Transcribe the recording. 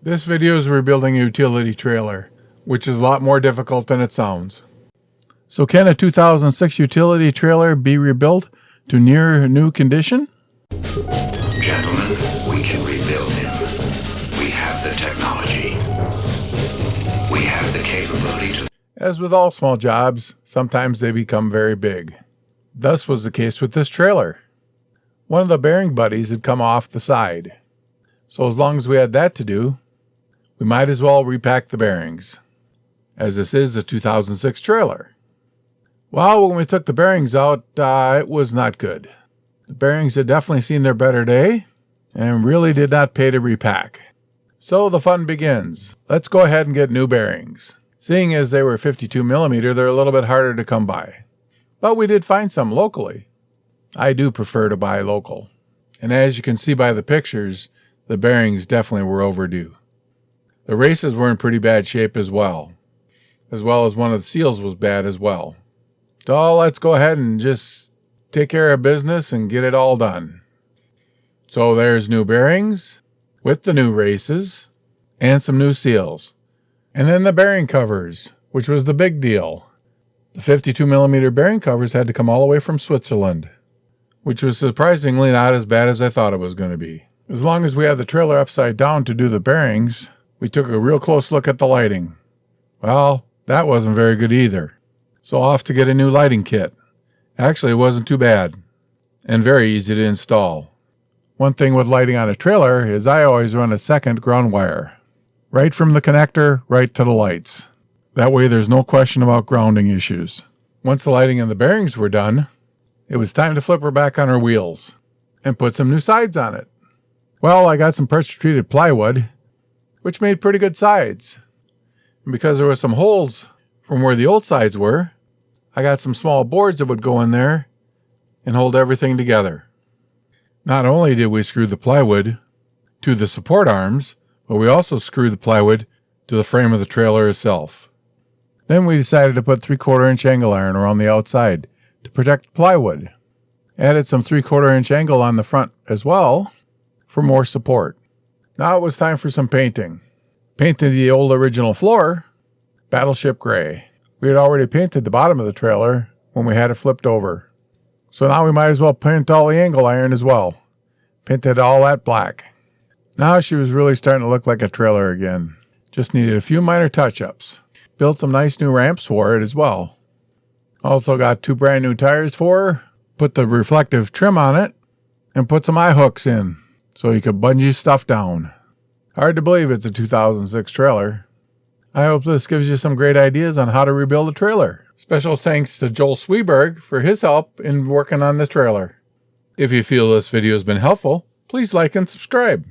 This video is rebuilding a utility trailer, which is a lot more difficult than it sounds. So can a 2006 utility trailer be rebuilt to near new condition? Gentlemen, we can rebuild him. We have the technology. We have the capability to... As with all small jobs, sometimes they become very big. Thus was the case with this trailer. One of the bearing buddies had come off the side. So as long as we had that to do, we might as well repack the bearings, as this is a 2006 trailer. Well, when we took the bearings out, it was not good. The bearings had definitely seen their better day, and really did not pay to repack. So the fun begins. Let's go ahead and get new bearings. Seeing as they were 52mm, they're a little bit harder to come by. But we did find some locally. I do prefer to buy local. And as you can see by the pictures, the bearings definitely were overdue. The races were in pretty bad shape as well as one of the seals was bad as well. So let's go ahead and just take care of business and get it all done. So there's new bearings with the new races and some new seals. And then the bearing covers, which was the big deal. The 52mm bearing covers had to come all the way from Switzerland, which was surprisingly not as bad as I thought it was going to be. As long as we had the trailer upside down to do the bearings, we took a real close look at the lighting. Well, that wasn't very good either. So off to get a new lighting kit. Actually, it wasn't too bad, and very easy to install. One thing with lighting on a trailer is I always run a second ground wire, right from the connector right to the lights. That way there's no question about grounding issues. Once the lighting and the bearings were done, it was time to flip her back on her wheels and put some new sides on it. Well, I got some pressure-treated plywood, which made pretty good sides. And because there were some holes from where the old sides were, I got some small boards that would go in there and hold everything together. Not only did we screw the plywood to the support arms, but we also screwed the plywood to the frame of the trailer itself. Then we decided to put 3/4 inch angle iron around the outside to protect the plywood. Added some 3/4 inch angle on the front as well for more support. Now it was time for some painting. Painted the old original floor Battleship Gray. We had already painted the bottom of the trailer when we had it flipped over. So now we might as well paint all the angle iron as well. Painted all that black. Now she was really starting to look like a trailer again. Just needed a few minor touch-ups. Built some nice new ramps for it as well. Also got 2 brand new tires for her. Put the reflective trim on it. And put some eye hooks in so you could bungee stuff down. Hard to believe it's a 2006 trailer. I hope this gives you some great ideas on how to rebuild a trailer. Special thanks to Joel Sweberg for his help in working on this trailer. If you feel this video has been helpful, please like and subscribe.